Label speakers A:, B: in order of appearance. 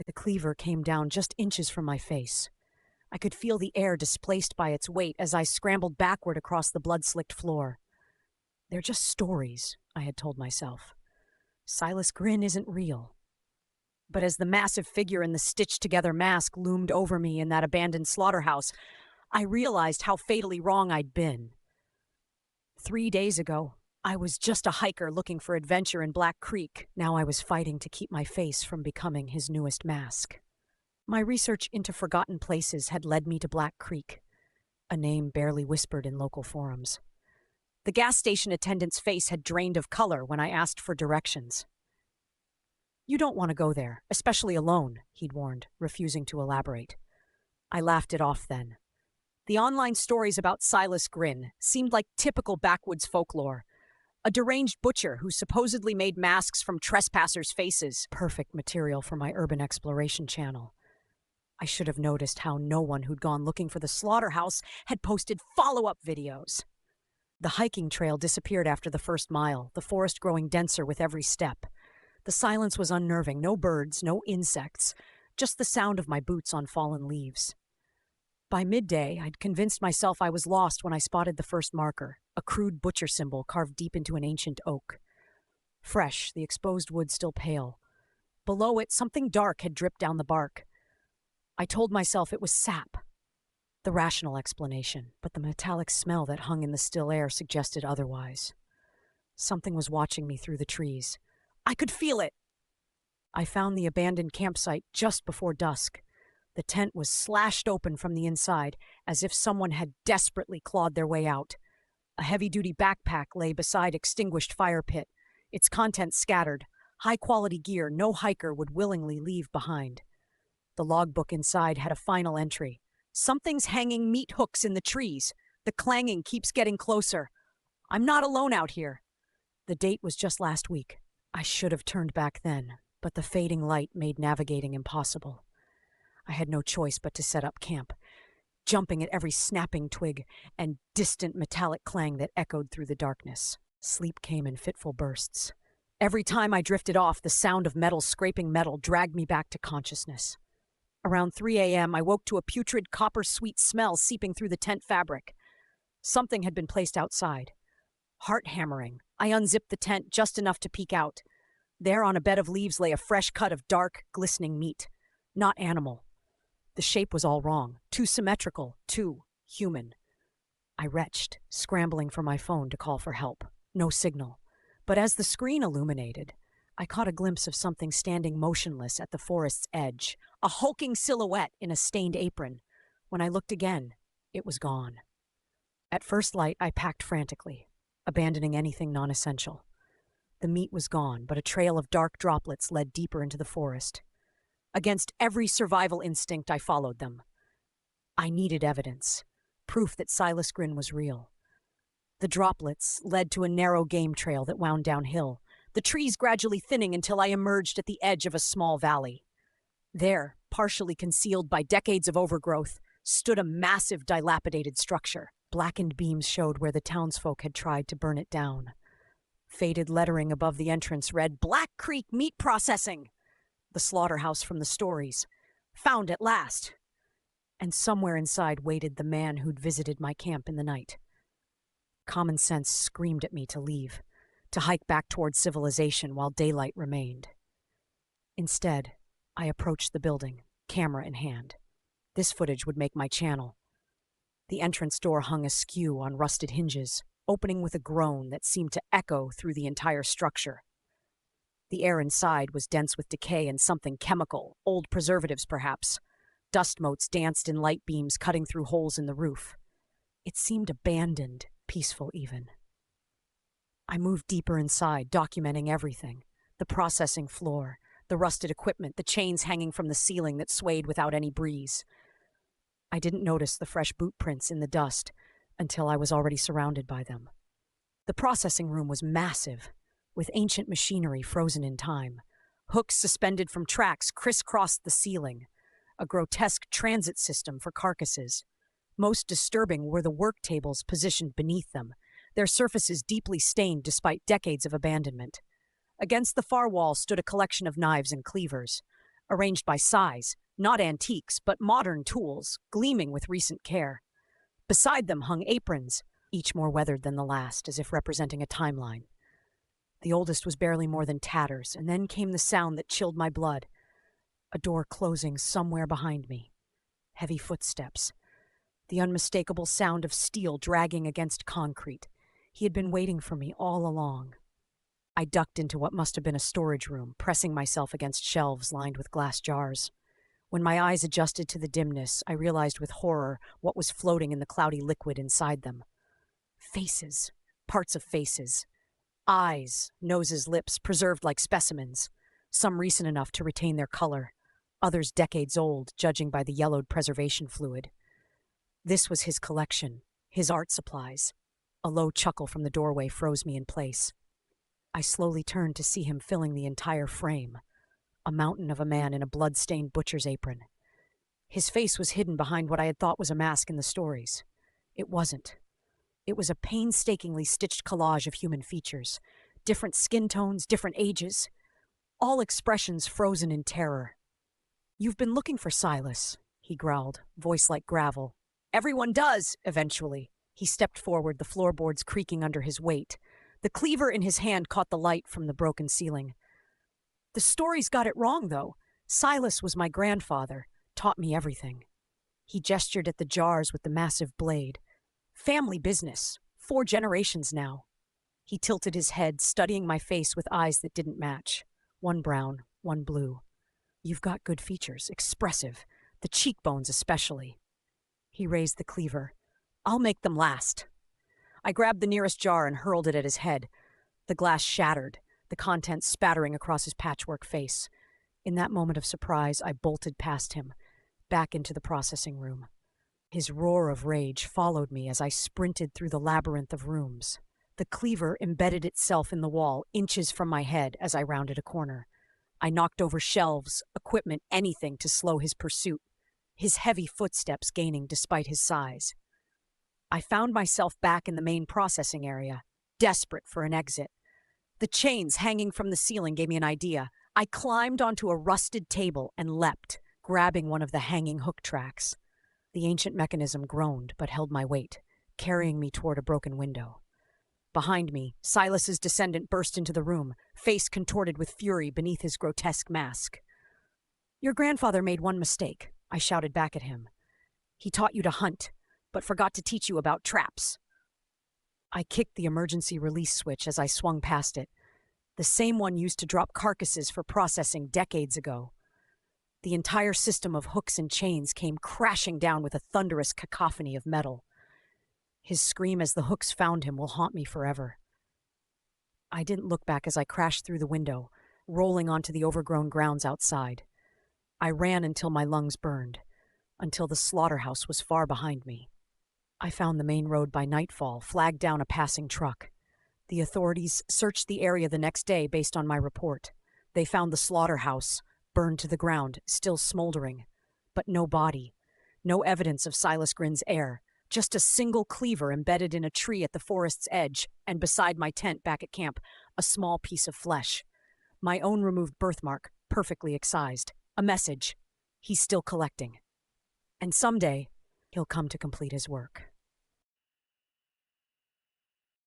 A: The cleaver came down just inches from my face. I could feel the air displaced by its weight as I scrambled backward across the blood-slicked floor. They're just stories, I had told myself. Silas Grin isn't real. But as the massive figure in the stitched-together mask loomed over me in that abandoned slaughterhouse, I realized how fatally wrong I'd been. 3 days ago, I was just a hiker looking for adventure in Black Creek. Now I was fighting to keep my face from becoming his newest mask. My research into forgotten places had led me to Black Creek, a name barely whispered in local forums. The gas station attendant's face had drained of color when I asked for directions. "You don't want to go there, especially alone," he'd warned, refusing to elaborate. I laughed it off then. The online stories about Silas Grin seemed like typical backwoods folklore. A deranged butcher who supposedly made masks from trespassers' faces. Perfect material for my urban exploration channel. I should have noticed how no one who'd gone looking for the slaughterhouse had posted follow-up videos. The hiking trail disappeared after the first mile, the forest growing denser with every step. The silence was unnerving, no birds, no insects, just the sound of my boots on fallen leaves. By midday, I'd convinced myself I was lost when I spotted the first marker, a crude butcher symbol carved deep into an ancient oak. Fresh, the exposed wood still pale. Below it, something dark had dripped down the bark. I told myself it was sap. The rational explanation, but the metallic smell that hung in the still air suggested otherwise. Something was watching me through the trees. I could feel it! I found the abandoned campsite just before dusk. The tent was slashed open from the inside, as if someone had desperately clawed their way out. A heavy-duty backpack lay beside extinguished fire pit, its contents scattered, high-quality gear no hiker would willingly leave behind. The logbook inside had a final entry. "Something's hanging meat hooks in the trees. The clanging keeps getting closer. I'm not alone out here." The date was just last week. I should have turned back then, but the fading light made navigating impossible. I had no choice but to set up camp, jumping at every snapping twig and distant metallic clang that echoed through the darkness. Sleep came in fitful bursts. Every time I drifted off, the sound of metal scraping metal dragged me back to consciousness. Around 3 a.m., I woke to a putrid copper-sweet smell seeping through the tent fabric. Something had been placed outside. Heart-hammering, I unzipped the tent just enough to peek out. There on a bed of leaves lay a fresh cut of dark, glistening meat. Not animal. The shape was all wrong, too symmetrical, too human. I retched, scrambling for my phone to call for help. No signal. But as the screen illuminated, I caught a glimpse of something standing motionless at the forest's edge, a hulking silhouette in a stained apron. When I looked again, it was gone. At first light, I packed frantically, abandoning anything non-essential. The meat was gone, but a trail of dark droplets led deeper into the forest. Against every survival instinct, I followed them. I needed evidence, proof that Silas Grin was real. The droplets led to a narrow game trail that wound downhill, the trees gradually thinning until I emerged at the edge of a small valley. There, partially concealed by decades of overgrowth, stood a massive, dilapidated structure. Blackened beams showed where the townsfolk had tried to burn it down. Faded lettering above the entrance read, "Black Creek Meat Processing." The slaughterhouse from the stories. Found at last. And somewhere inside waited the man who'd visited my camp in the night. Common sense screamed at me to leave, to hike back toward civilization while daylight remained. Instead, I approached the building, camera in hand. This footage would make my channel. The entrance door hung askew on rusted hinges, opening with a groan that seemed to echo through the entire structure. The air inside was dense with decay and something chemical, old preservatives perhaps. Dust motes danced in light beams cutting through holes in the roof. It seemed abandoned, peaceful even. I moved deeper inside, documenting everything. The processing floor, the rusted equipment, the chains hanging from the ceiling that swayed without any breeze. I didn't notice the fresh boot prints in the dust until I was already surrounded by them. The processing room was massive, with ancient machinery frozen in time. Hooks suspended from tracks crisscrossed the ceiling, a grotesque transit system for carcasses. Most disturbing were the work tables positioned beneath them, their surfaces deeply stained despite decades of abandonment. Against the far wall stood a collection of knives and cleavers, arranged by size, not antiques, but modern tools, gleaming with recent care. Beside them hung aprons, each more weathered than the last, as if representing a timeline. The oldest was barely more than tatters, and then came the sound that chilled my blood. A door closing somewhere behind me. Heavy footsteps. The unmistakable sound of steel dragging against concrete. He had been waiting for me all along. I ducked into what must have been a storage room, pressing myself against shelves lined with glass jars. When my eyes adjusted to the dimness, I realized with horror what was floating in the cloudy liquid inside them. Faces. Parts of faces. Eyes, noses, lips, preserved like specimens. Some recent enough to retain their color. Others decades old, judging by the yellowed preservation fluid. This was his collection, his art supplies. A low chuckle from the doorway froze me in place. I slowly turned to see him filling the entire frame. A mountain of a man in a blood-stained butcher's apron. His face was hidden behind what I had thought was a mask in the stories. It wasn't. It was a painstakingly stitched collage of human features. Different skin tones, different ages. All expressions frozen in terror. "You've been looking for Silas," he growled, voice like gravel. "Everyone does, eventually." He stepped forward, the floorboards creaking under his weight. The cleaver in his hand caught the light from the broken ceiling. "The stories got it wrong, though. Silas was my grandfather, taught me everything." He gestured at the jars with the massive blade. "Family business. 4 generations now." He tilted his head, studying my face with eyes that didn't match. One brown, one blue. "You've got good features, expressive, the cheekbones especially." He raised the cleaver. "I'll make them last." I grabbed the nearest jar and hurled it at his head. The glass shattered, the contents spattering across his patchwork face. In that moment of surprise, I bolted past him, back into the processing room. His roar of rage followed me as I sprinted through the labyrinth of rooms. The cleaver embedded itself in the wall, inches from my head, as I rounded a corner. I knocked over shelves, equipment, anything to slow his pursuit, his heavy footsteps gaining despite his size. I found myself back in the main processing area, desperate for an exit. The chains hanging from the ceiling gave me an idea. I climbed onto a rusted table and leapt, grabbing one of the hanging hook tracks. The ancient mechanism groaned but held my weight, carrying me toward a broken window. Behind me, Silas's descendant burst into the room, face contorted with fury beneath his grotesque mask. "Your grandfather made one mistake," I shouted back at him. "He taught you to hunt, but forgot to teach you about traps." I kicked the emergency release switch as I swung past it, the same one used to drop carcasses for processing decades ago. The entire system of hooks and chains came crashing down with a thunderous cacophony of metal. His scream as the hooks found him will haunt me forever. I didn't look back as I crashed through the window, rolling onto the overgrown grounds outside. I ran until my lungs burned, until the slaughterhouse was far behind me. I found the main road by nightfall, flagged down a passing truck. The authorities searched the area the next day based on my report. They found the slaughterhouse, burned to the ground, still smoldering. But no body, no evidence of Silas Grin's heir. Just a single cleaver embedded in a tree at the forest's edge, and beside my tent back at camp, a small piece of flesh. My own removed birthmark, perfectly excised. A message. He's still collecting. And someday, he'll come to complete his work.